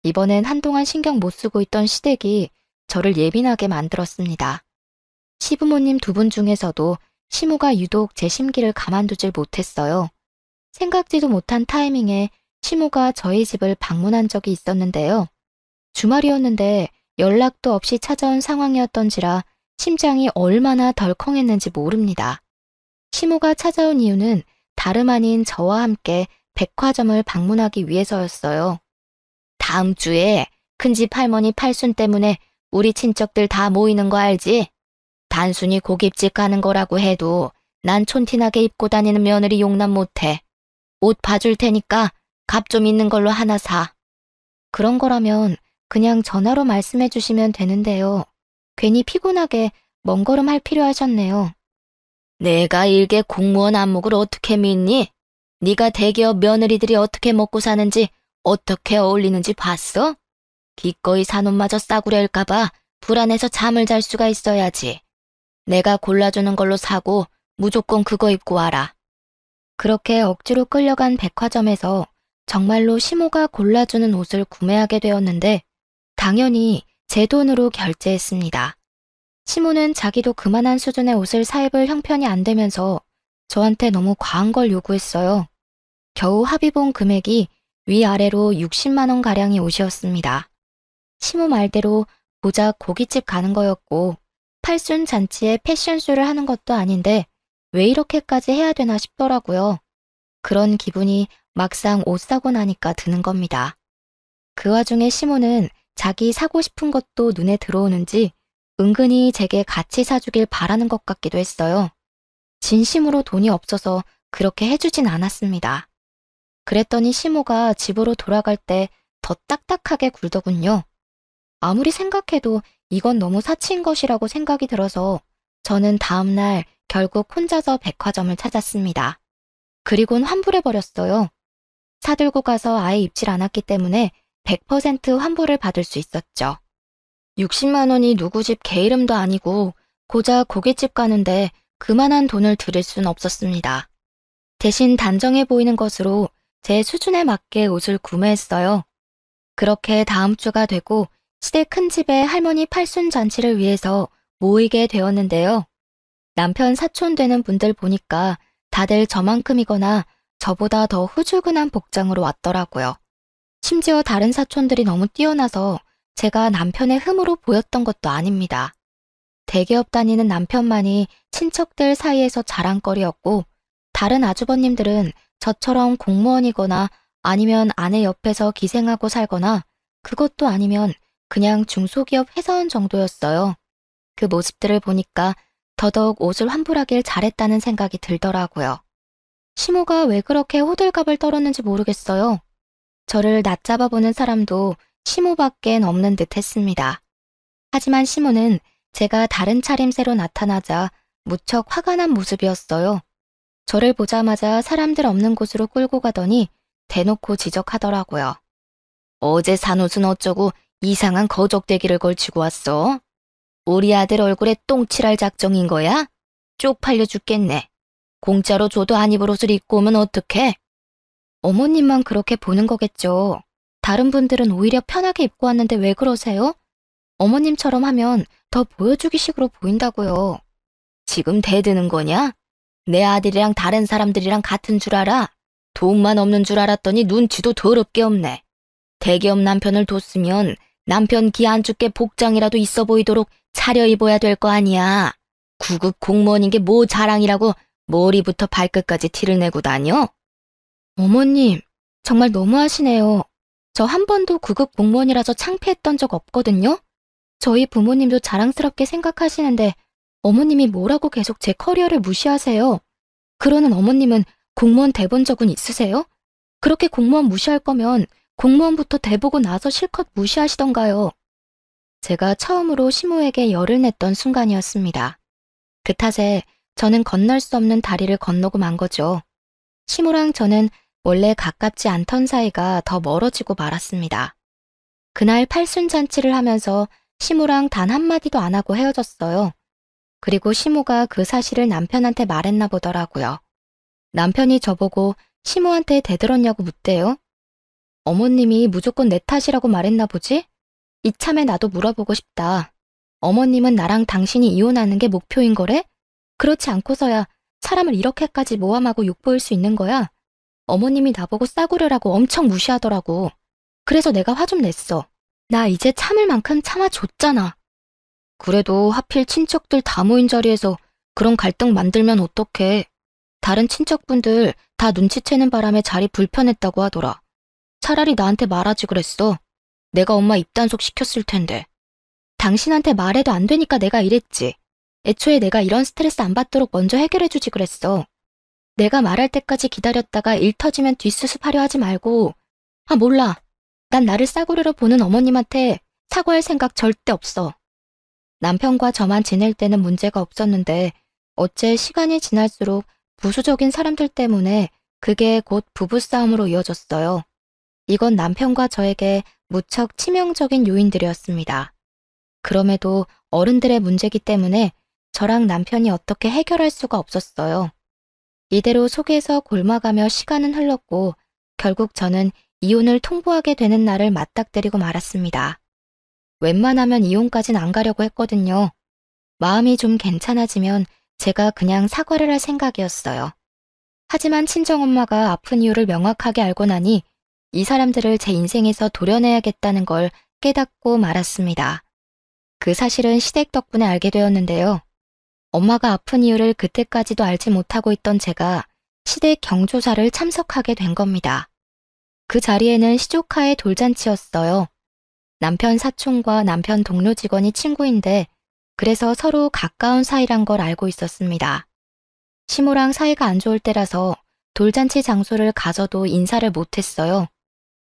Speaker 1: 이번엔 한동안 신경 못 쓰고 있던 시댁이 저를 예민하게 만들었습니다. 시부모님 두 분 중에서도 시모가 유독 제 심기를 가만두질 못했어요. 생각지도 못한 타이밍에 시모가 저희 집을 방문한 적이 있었는데요. 주말이었는데 연락도 없이 찾아온 상황이었던지라 심장이 얼마나 덜컹했는지 모릅니다. 시모가 찾아온 이유는 다름 아닌 저와 함께 백화점을 방문하기 위해서였어요. 다음 주에 큰집 할머니 팔순 때문에 우리 친척들 다 모이는 거 알지? 단순히 고깃집 가는 거라고 해도 난 촌티나게 입고 다니는 며느리 용납 못해. 옷 봐줄 테니까 값 좀 있는 걸로 하나 사. 그런 거라면 그냥 전화로 말씀해 주시면 되는데요. 괜히 피곤하게 먼 걸음 할 필요 하셨네요. 내가 일개 공무원 안목을 어떻게 믿니? 네가 대기업 며느리들이 어떻게 먹고 사는지 어떻게 어울리는지 봤어? 기꺼이 산 옷마저 싸구려일까봐 불안해서 잠을 잘 수가 있어야지. 내가 골라주는 걸로 사고 무조건 그거 입고 와라. 그렇게 억지로 끌려간 백화점에서 정말로 시모가 골라주는 옷을 구매하게 되었는데 당연히 제 돈으로 결제했습니다. 시모는 자기도 그만한 수준의 옷을 사 입을 형편이 안 되면서 저한테 너무 과한 걸 요구했어요. 겨우 합의본 금액이 위아래로 60만 원 가량의 옷이었습니다. 시모 말대로 고작 고깃집 가는 거였고 팔순 잔치에 패션쇼를 하는 것도 아닌데 왜 이렇게까지 해야 되나 싶더라고요. 그런 기분이 막상 옷 사고 나니까 드는 겁니다. 그 와중에 시모는 자기 사고 싶은 것도 눈에 들어오는지 은근히 제게 같이 사주길 바라는 것 같기도 했어요. 진심으로 돈이 없어서 그렇게 해주진 않았습니다. 그랬더니 시모가 집으로 돌아갈 때 더 딱딱하게 굴더군요. 아무리 생각해도 이건 너무 사치인 것이라고 생각이 들어서 저는 다음날 결국 혼자서 백화점을 찾았습니다. 그리곤 환불해버렸어요. 사들고 가서 아예 입질 않았기 때문에 100% 환불을 받을 수 있었죠. 60만 원이 누구 집 개 이름도 아니고 고작 고깃집 가는데 그만한 돈을 들일 순 없었습니다. 대신 단정해 보이는 것으로 제 수준에 맞게 옷을 구매했어요. 그렇게 다음 주가 되고 시댁 큰 집에 할머니 팔순 잔치를 위해서 모이게 되었는데요. 남편 사촌 되는 분들 보니까 다들 저만큼이거나 저보다 더 후줄근한 복장으로 왔더라고요. 심지어 다른 사촌들이 너무 뛰어나서 제가 남편의 흠으로 보였던 것도 아닙니다. 대기업 다니는 남편만이 친척들 사이에서 자랑거리였고 다른 아주버님들은 저처럼 공무원이거나 아니면 아내 옆에서 기생하고 살거나 그것도 아니면 그냥 중소기업 회사원 정도였어요. 그 모습들을 보니까 더더욱 옷을 환불하길 잘했다는 생각이 들더라고요. 시모가 왜 그렇게 호들갑을 떨었는지 모르겠어요. 저를 낮잡아 보는 사람도 시모밖엔 없는 듯 했습니다. 하지만 시모는 제가 다른 차림새로 나타나자 무척 화가 난 모습이었어요. 저를 보자마자 사람들 없는 곳으로 끌고 가더니 대놓고 지적하더라고요. 어제 산 옷은 어쩌고 이상한 거적대기를 걸치고 왔어? 우리 아들 얼굴에 똥칠할 작정인 거야? 쪽팔려 죽겠네. 공짜로 줘도 안 입을 옷을 입고 오면 어떡해? 어머님만 그렇게 보는 거겠죠. 다른 분들은 오히려 편하게 입고 왔는데 왜 그러세요? 어머님처럼 하면 더 보여주기식으로 보인다고요. 지금 대드는 거냐? 내 아들이랑 다른 사람들이랑 같은 줄 알아? 돈만 없는 줄 알았더니 눈치도 더럽게 없네. 대기업 남편을 뒀으면 남편 기 안 죽게 복장이라도 있어 보이도록 차려입어야 될 거 아니야. 구급 공무원인 게 뭐 자랑이라고 머리부터 발끝까지 티를 내고 다녀? 어머님, 정말 너무하시네요. 저 한 번도 구급 공무원이라서 창피했던 적 없거든요. 저희 부모님도 자랑스럽게 생각하시는데 어머님이 뭐라고 계속 제 커리어를 무시하세요. 그러는 어머님은 공무원 대본 적은 있으세요? 그렇게 공무원 무시할 거면 공무원부터 대보고 나서 실컷 무시하시던가요. 제가 처음으로 시모에게 열을 냈던 순간이었습니다. 그 탓에 저는 건널 수 없는 다리를 건너고 만 거죠. 시모랑 저는 원래 가깝지 않던 사이가 더 멀어지고 말았습니다. 그날 팔순잔치를 하면서 시모랑 단 한마디도 안 하고 헤어졌어요. 그리고 시모가 그 사실을 남편한테 말했나 보더라고요. 남편이 저보고 시모한테 대들었냐고 묻대요. 어머님이 무조건 내 탓이라고 말했나 보지? 이참에 나도 물어보고 싶다. 어머님은 나랑 당신이 이혼하는 게 목표인 거래? 그렇지 않고서야 사람을 이렇게까지 모함하고 욕보일 수 있는 거야? 어머님이 나보고 싸구려라고 엄청 무시하더라고. 그래서 내가 화 좀 냈어. 나 이제 참을 만큼 참아줬잖아. 그래도 하필 친척들 다 모인 자리에서 그런 갈등 만들면 어떡해. 다른 친척분들 다 눈치채는 바람에 자리 불편했다고 하더라. 차라리 나한테 말하지 그랬어. 내가 엄마 입단속 시켰을 텐데. 당신한테 말해도 안 되니까 내가 이랬지. 애초에 내가 이런 스트레스 안 받도록 먼저 해결해주지 그랬어. 내가 말할 때까지 기다렸다가 일 터지면 뒷수습하려 하지 말고. 아, 몰라. 난 나를 싸구려로 보는 어머님한테 사과할 생각 절대 없어. 남편과 저만 지낼 때는 문제가 없었는데 어째 시간이 지날수록 부수적인 사람들 때문에 그게 곧 부부싸움으로 이어졌어요. 이건 남편과 저에게 무척 치명적인 요인들이었습니다. 그럼에도 어른들의 문제기 때문에 저랑 남편이 어떻게 해결할 수가 없었어요. 이대로 속에서 골마가며 시간은 흘렀고 결국 저는 이혼을 통보하게 되는 날을 맞닥뜨리고 말았습니다. 웬만하면 이혼까진 안 가려고 했거든요. 마음이 좀 괜찮아지면 제가 그냥 사과를 할 생각이었어요. 하지만 친정엄마가 아픈 이유를 명확하게 알고 나니 이 사람들을 제 인생에서 도려내야겠다는 걸 깨닫고 말았습니다. 그 사실은 시댁 덕분에 알게 되었는데요. 엄마가 아픈 이유를 그때까지도 알지 못하고 있던 제가 시댁 경조사를 참석하게 된 겁니다. 그 자리에는 시조카의 돌잔치였어요. 남편 사촌과 남편 동료 직원이 친구인데 그래서 서로 가까운 사이란 걸 알고 있었습니다. 시모랑 사이가 안 좋을 때라서 돌잔치 장소를 가서도 인사를 못했어요.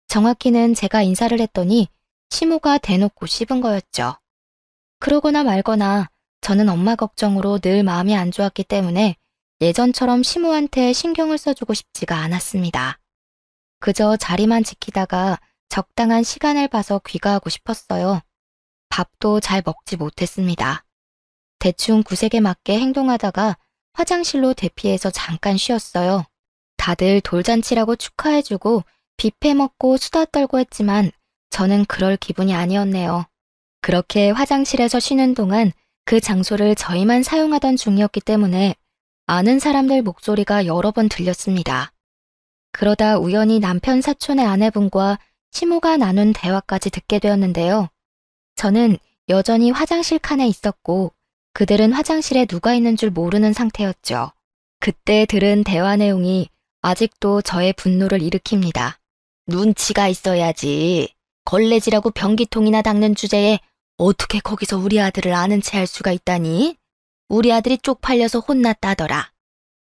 Speaker 1: 정확히는 제가 인사를 했더니 시모가 대놓고 씹은 거였죠. 그러거나 말거나 저는 엄마 걱정으로 늘 마음이 안 좋았기 때문에 예전처럼 시모한테 신경을 써주고 싶지가 않았습니다. 그저 자리만 지키다가 적당한 시간을 봐서 귀가하고 싶었어요. 밥도 잘 먹지 못했습니다. 대충 구색에 맞게 행동하다가 화장실로 대피해서 잠깐 쉬었어요. 다들 돌잔치라고 축하해주고 뷔페 먹고 수다 떨고 했지만 저는 그럴 기분이 아니었네요. 그렇게 화장실에서 쉬는 동안 그 장소를 저희만 사용하던 중이었기 때문에 아는 사람들 목소리가 여러 번 들렸습니다. 그러다 우연히 남편 사촌의 아내분과 시모가 나눈 대화까지 듣게 되었는데요. 저는 여전히 화장실 칸에 있었고 그들은 화장실에 누가 있는 줄 모르는 상태였죠. 그때 들은 대화 내용이 아직도 저의 분노를 일으킵니다. 눈치가 있어야지. 걸레질하고 변기통이나 닦는 주제에 어떻게 거기서 우리 아들을 아는 체 할 수가 있다니? 우리 아들이 쪽팔려서 혼났다더라.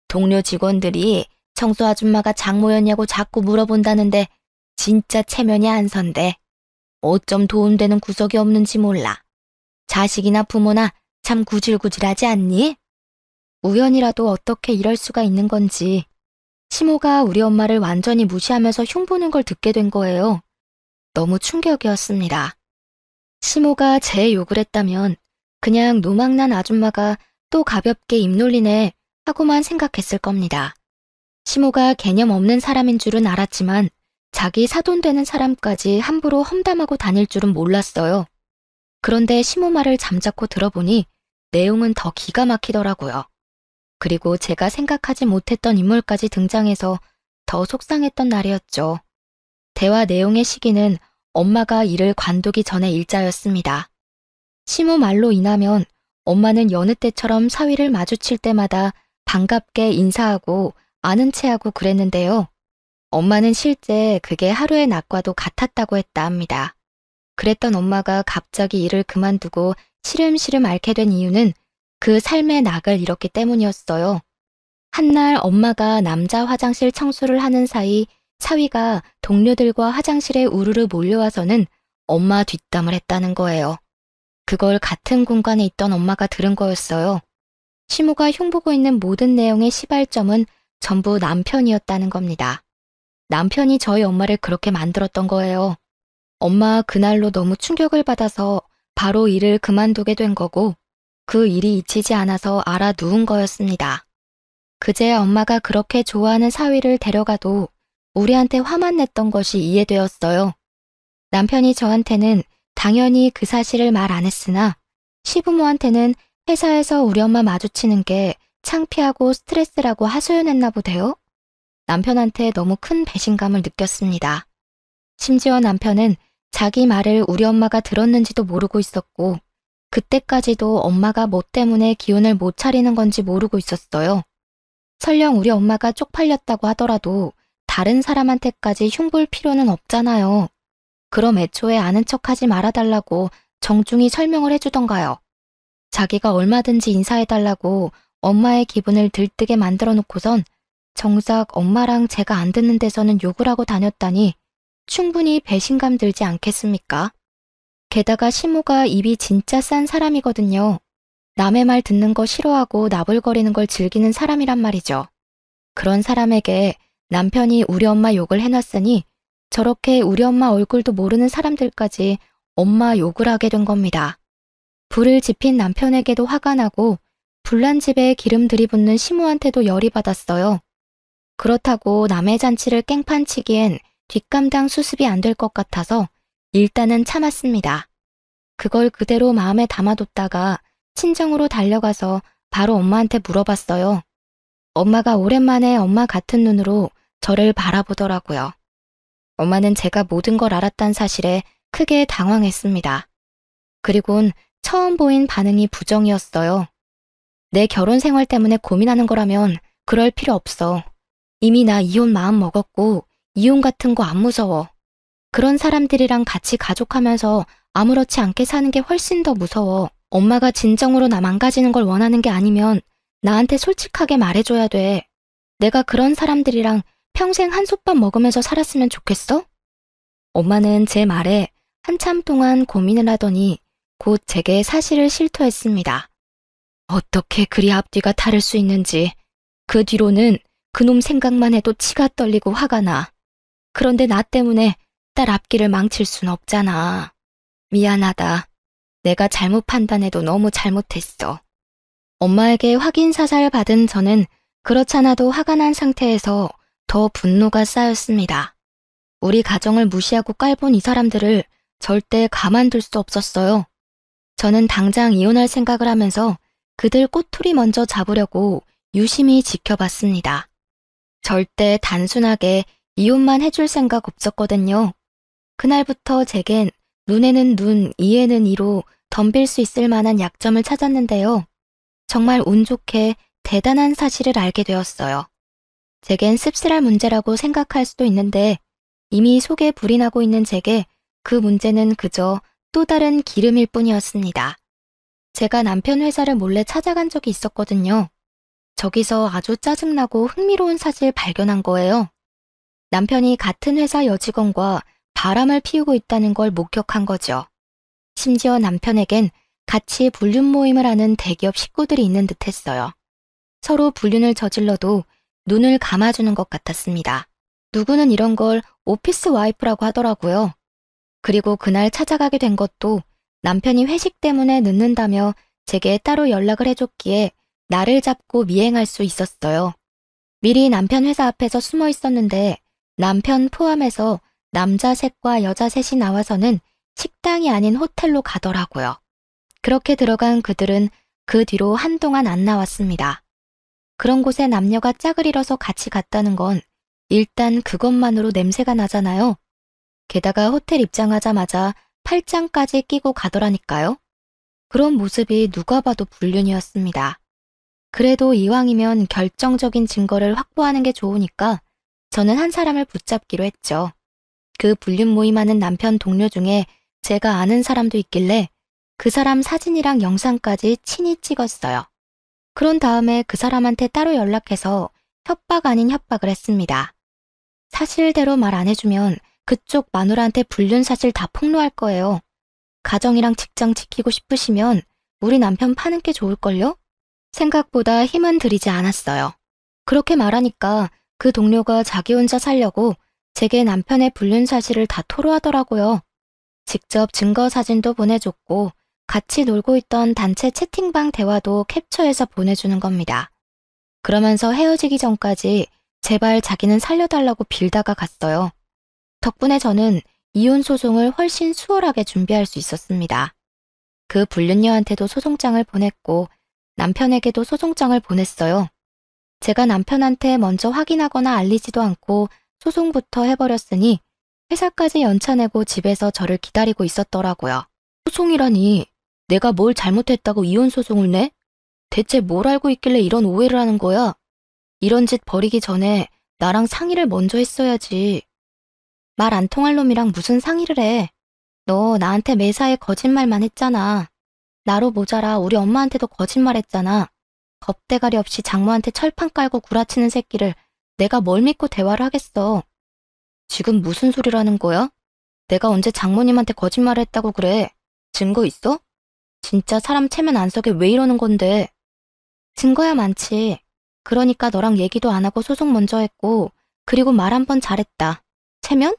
Speaker 1: 동료 직원들이 청소 아줌마가 장모였냐고 자꾸 물어본다는데 진짜 체면이 안 선대. 어쩜 도움되는 구석이 없는지 몰라. 자식이나 부모나 참 구질구질하지 않니? 우연이라도 어떻게 이럴 수가 있는 건지 시모가 우리 엄마를 완전히 무시하면서 흉보는 걸 듣게 된 거예요. 너무 충격이었습니다. 시모가 제 욕을 했다면 그냥 노망난 아줌마가 또 가볍게 입 놀리네 하고만 생각했을 겁니다. 시모가 개념 없는 사람인 줄은 알았지만 자기 사돈되는 사람까지 함부로 험담하고 다닐 줄은 몰랐어요. 그런데 시모 말을 잠자코 들어보니 내용은 더 기가 막히더라고요. 그리고 제가 생각하지 못했던 인물까지 등장해서 더 속상했던 날이었죠. 대화 내용의 시기는 엄마가 일을 관두기 전에 일자였습니다. 시모 말로 인하면 엄마는 여느 때처럼 사위를 마주칠 때마다 반갑게 인사하고 아는 체하고 그랬는데요. 엄마는 실제 그게 하루의 낙과도 같았다고 했다 합니다. 그랬던 엄마가 갑자기 일을 그만두고 시름시름 앓게 된 이유는 그 삶의 낙을 잃었기 때문이었어요. 한날 엄마가 남자 화장실 청소를 하는 사이 사위가 동료들과 화장실에 우르르 몰려와서는 엄마 뒷담을 했다는 거예요. 그걸 같은 공간에 있던 엄마가 들은 거였어요. 시모가 흉보고 있는 모든 내용의 시발점은 전부 남편이었다는 겁니다. 남편이 저희 엄마를 그렇게 만들었던 거예요. 엄마 그날로 너무 충격을 받아서 바로 일을 그만두게 된 거고 그 일이 잊히지 않아서 알아 누운 거였습니다. 그제야 엄마가 그렇게 좋아하는 사위를 데려가도 우리한테 화만 냈던 것이 이해되었어요. 남편이 저한테는 당연히 그 사실을 말 안 했으나 시부모한테는 회사에서 우리 엄마 마주치는 게 창피하고 스트레스라고 하소연했나 보대요. 남편한테 너무 큰 배신감을 느꼈습니다. 심지어 남편은 자기 말을 우리 엄마가 들었는지도 모르고 있었고 그때까지도 엄마가 뭐 때문에 기운을 못 차리는 건지 모르고 있었어요. 설령 우리 엄마가 쪽팔렸다고 하더라도 다른 사람한테까지 흉볼 필요는 없잖아요. 그럼 애초에 아는 척하지 말아달라고 정중히 설명을 해주던가요. 자기가 얼마든지 인사해달라고 엄마의 기분을 들뜨게 만들어 놓고선 정작 엄마랑 제가 안 듣는 데서는 욕을 하고 다녔다니 충분히 배신감 들지 않겠습니까? 게다가 시모가 입이 진짜 싼 사람이거든요. 남의 말 듣는 거 싫어하고 나불거리는 걸 즐기는 사람이란 말이죠. 그런 사람에게 남편이 우리 엄마 욕을 해놨으니 저렇게 우리 엄마 얼굴도 모르는 사람들까지 엄마 욕을 하게 된 겁니다. 불을 지핀 남편에게도 화가 나고 불난 집에 기름 들이붓는 시모한테도 열이 받았어요. 그렇다고 남의 잔치를 깽판치기엔 뒷감당 수습이 안 될 것 같아서 일단은 참았습니다. 그걸 그대로 마음에 담아뒀다가 친정으로 달려가서 바로 엄마한테 물어봤어요. 엄마가 오랜만에 엄마 같은 눈으로 저를 바라보더라고요. 엄마는 제가 모든 걸 알았다는 사실에 크게 당황했습니다. 그리곤 처음 보인 반응이 부정이었어요. 내 결혼 생활 때문에 고민하는 거라면 그럴 필요 없어. 이미 나 이혼 마음 먹었고 이혼 같은 거 안 무서워. 그런 사람들이랑 같이 가족하면서 아무렇지 않게 사는 게 훨씬 더 무서워. 엄마가 진정으로 나 망가지는 걸 원하는 게 아니면 나한테 솔직하게 말해줘야 돼. 내가 그런 사람들이랑 평생 한솥밥 먹으면서 살았으면 좋겠어? 엄마는 제 말에 한참 동안 고민을 하더니 곧 제게 사실을 실토했습니다. 어떻게 그리 앞뒤가 다를 수 있는지. 그 뒤로는 그놈 생각만 해도 치가 떨리고 화가 나. 그런데 나 때문에 딸 앞길을 망칠 순 없잖아. 미안하다. 내가 잘못 판단해도 너무 잘못했어. 엄마에게 확인 사살 받은 저는 그렇잖아도 화가 난 상태에서 더 분노가 쌓였습니다. 우리 가정을 무시하고 깔본 이 사람들을 절대 가만둘 수 없었어요. 저는 당장 이혼할 생각을 하면서 그들 꼬투리 먼저 잡으려고 유심히 지켜봤습니다. 절대 단순하게 이혼만 해줄 생각 없었거든요. 그날부터 제겐 눈에는 눈, 이에는 이로 덤빌 수 있을 만한 약점을 찾았는데요. 정말 운 좋게 대단한 사실을 알게 되었어요. 제겐 씁쓸할 문제라고 생각할 수도 있는데 이미 속에 불이 나고 있는 제게 그 문제는 그저 또 다른 기름일 뿐이었습니다. 제가 남편 회사를 몰래 찾아간 적이 있었거든요. 저기서 아주 짜증나고 흥미로운 사실 발견한 거예요. 남편이 같은 회사 여직원과 바람을 피우고 있다는 걸 목격한 거죠. 심지어 남편에겐 같이 불륜 모임을 하는 대기업 식구들이 있는 듯 했어요. 서로 불륜을 저질러도 눈을 감아주는 것 같았습니다. 누구는 이런 걸 오피스 와이프라고 하더라고요. 그리고 그날 찾아가게 된 것도 남편이 회식 때문에 늦는다며 제게 따로 연락을 해줬기에 나를 잡고 미행할 수 있었어요. 미리 남편 회사 앞에서 숨어 있었는데 남편 포함해서 남자 셋과 여자 셋이 나와서는 식당이 아닌 호텔로 가더라고요. 그렇게 들어간 그들은 그 뒤로 한동안 안 나왔습니다. 그런 곳에 남녀가 짝을 이뤄서 같이 갔다는 건 일단 그것만으로 냄새가 나잖아요. 게다가 호텔 입장하자마자 팔짱까지 끼고 가더라니까요. 그런 모습이 누가 봐도 불륜이었습니다. 그래도 이왕이면 결정적인 증거를 확보하는 게 좋으니까 저는 한 사람을 붙잡기로 했죠. 그 불륜 모임하는 남편 동료 중에 제가 아는 사람도 있길래 그 사람 사진이랑 영상까지 친히 찍었어요. 그런 다음에 그 사람한테 따로 연락해서 협박 아닌 협박을 했습니다. 사실대로 말 안 해주면 그쪽 마누라한테 불륜 사실 다 폭로할 거예요. 가정이랑 직장 지키고 싶으시면 우리 남편 파는 게 좋을걸요? 생각보다 힘은 들이지 않았어요. 그렇게 말하니까 그 동료가 자기 혼자 살려고 제게 남편의 불륜 사실을 다 토로하더라고요. 직접 증거 사진도 보내줬고 같이 놀고 있던 단체 채팅방 대화도 캡처해서 보내주는 겁니다. 그러면서 헤어지기 전까지 제발 자기는 살려달라고 빌다가 갔어요. 덕분에 저는 이혼 소송을 훨씬 수월하게 준비할 수 있었습니다. 그 불륜녀한테도 소송장을 보냈고 남편에게도 소송장을 보냈어요. 제가 남편한테 먼저 확인하거나 알리지도 않고 소송부터 해버렸으니 회사까지 연차내고 집에서 저를 기다리고 있었더라고요. 소송이라니, 내가 뭘 잘못했다고 이혼 소송을 내? 대체 뭘 알고 있길래 이런 오해를 하는 거야? 이런 짓 벌이기 전에 나랑 상의를 먼저 했어야지. 말 안 통할 놈이랑 무슨 상의를 해. 너 나한테 매사에 거짓말만 했잖아. 나로 모자라 우리 엄마한테도 거짓말했잖아. 겁대가리 없이 장모한테 철판 깔고 구라치는 새끼를 내가 뭘 믿고 대화를 하겠어. 지금 무슨 소리를 하는 거야? 내가 언제 장모님한테 거짓말을 했다고 그래? 증거 있어? 진짜 사람 체면 안 서게 왜 이러는 건데? 증거야 많지. 그러니까 너랑 얘기도 안 하고 소송 먼저 했고 그리고 말 한 번 잘했다. 체면?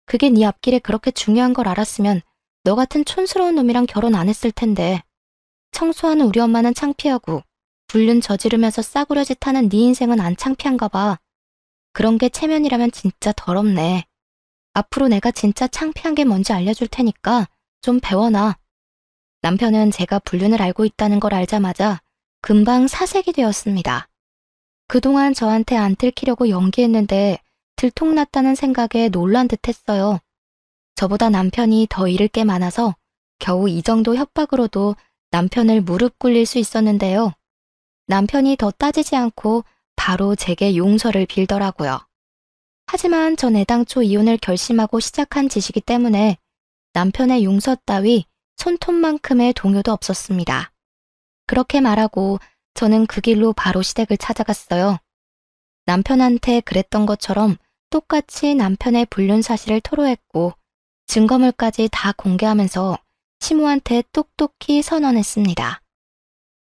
Speaker 1: 그게 네 앞길에 그렇게 중요한 걸 알았으면 너 같은 촌스러운 놈이랑 결혼 안 했을 텐데. 청소하는 우리 엄마는 창피하고 불륜 저지르면서 싸구려 짓 하는 네 인생은 안 창피한가 봐. 그런 게 체면이라면 진짜 더럽네. 앞으로 내가 진짜 창피한 게 뭔지 알려줄 테니까 좀 배워놔. 남편은 제가 불륜을 알고 있다는 걸 알자마자 금방 사색이 되었습니다. 그동안 저한테 안 들키려고 연기했는데 들통났다는 생각에 놀란 듯 했어요. 저보다 남편이 더 잃을 게 많아서 겨우 이 정도 협박으로도 남편을 무릎 꿇릴 수 있었는데요. 남편이 더 따지지 않고 바로 제게 용서를 빌더라고요. 하지만 전 애당초 이혼을 결심하고 시작한 짓이기 때문에 남편의 용서 따위 손톱만큼의 동요도 없었습니다. 그렇게 말하고 저는 그 길로 바로 시댁을 찾아갔어요. 남편한테 그랬던 것처럼 똑같이 남편의 불륜 사실을 토로했고 증거물까지 다 공개하면서 시모한테 똑똑히 선언했습니다.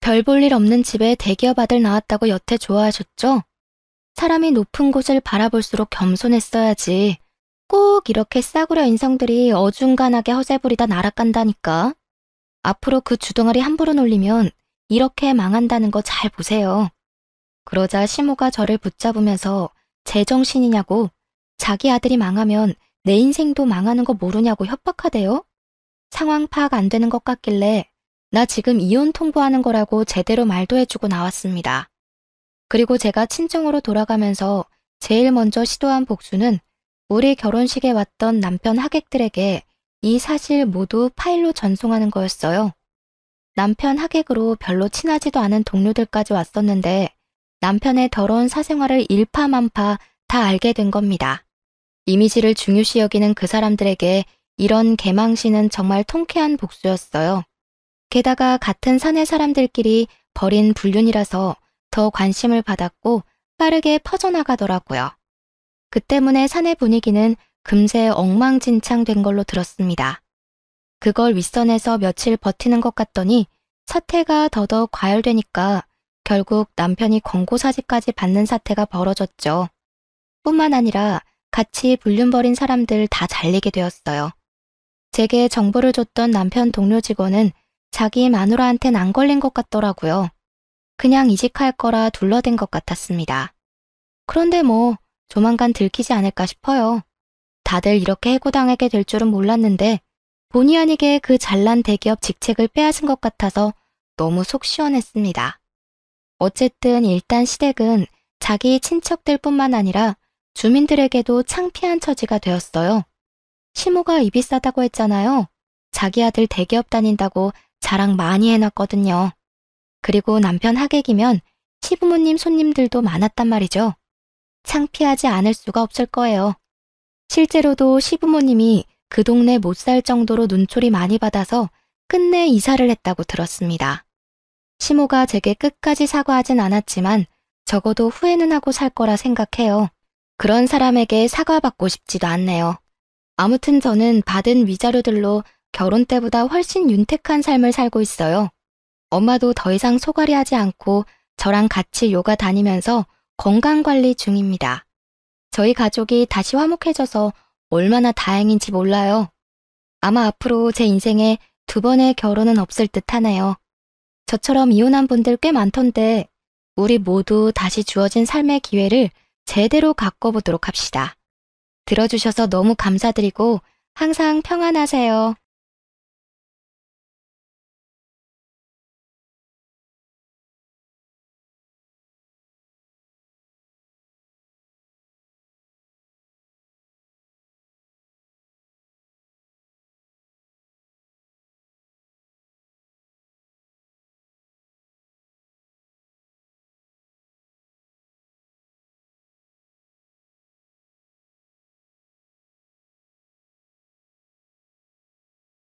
Speaker 1: 별 볼 일 없는 집에 대기업 아들 나왔다고 여태 좋아하셨죠? 사람이 높은 곳을 바라볼수록 겸손했어야지. 꼭 이렇게 싸구려 인성들이 어중간하게 허세 부리다 날아간다니까. 앞으로 그 주둥아리 함부로 놀리면 이렇게 망한다는 거 잘 보세요. 그러자 시모가 저를 붙잡으면서 제정신이냐고, 자기 아들이 망하면 내 인생도 망하는 거 모르냐고 협박하대요. 상황 파악 안 되는 것 같길래 나 지금 이혼 통보하는 거라고 제대로 말도 해주고 나왔습니다. 그리고 제가 친정으로 돌아가면서 제일 먼저 시도한 복수는 우리 결혼식에 왔던 남편 하객들에게 이 사실 모두 파일로 전송하는 거였어요. 남편 하객으로 별로 친하지도 않은 동료들까지 왔었는데 남편의 더러운 사생활을 일파만파 다 알게 된 겁니다. 이미지를 중요시 여기는 그 사람들에게 이런 개망신은 정말 통쾌한 복수였어요. 게다가 같은 사내 사람들끼리 벌인 불륜이라서 더 관심을 받았고 빠르게 퍼져나가더라고요. 그 때문에 사내 분위기는 금세 엉망진창된 걸로 들었습니다. 그걸 윗선에서 며칠 버티는 것 같더니 사태가 더더욱 과열되니까 결국 남편이 권고사직까지 받는 사태가 벌어졌죠. 뿐만 아니라 같이 불륜 벌인 사람들 다 잘리게 되었어요. 제게 정보를 줬던 남편 동료 직원은 자기 마누라한텐 안 걸린 것 같더라고요. 그냥 이직할 거라 둘러댄 것 같았습니다. 그런데 뭐 조만간 들키지 않을까 싶어요. 다들 이렇게 해고당하게 될 줄은 몰랐는데 본의 아니게 그 잘난 대기업 직책을 빼앗은 것 같아서 너무 속 시원했습니다. 어쨌든 일단 시댁은 자기 친척들 뿐만 아니라 주민들에게도 창피한 처지가 되었어요. 시모가 입이 싸다고 했잖아요. 자기 아들 대기업 다닌다고 자랑 많이 해놨거든요. 그리고 남편 하객이면 시부모님 손님들도 많았단 말이죠. 창피하지 않을 수가 없을 거예요. 실제로도 시부모님이 그 동네 못 살 정도로 눈초리 많이 받아서 끝내 이사를 했다고 들었습니다. 시모가 제게 끝까지 사과하진 않았지만 적어도 후회는 하고 살 거라 생각해요. 그런 사람에게 사과받고 싶지도 않네요. 아무튼 저는 받은 위자료들로 결혼 때보다 훨씬 윤택한 삶을 살고 있어요. 엄마도 더 이상 소갈이 하지 않고 저랑 같이 요가 다니면서 건강관리 중입니다. 저희 가족이 다시 화목해져서 얼마나 다행인지 몰라요. 아마 앞으로 제 인생에 2번의 결혼은 없을 듯 하네요. 저처럼 이혼한 분들 꽤 많던데 우리 모두 다시 주어진 삶의 기회를 제대로 가꿔보도록 합시다. 들어주셔서 너무 감사드리고 항상 평안하세요.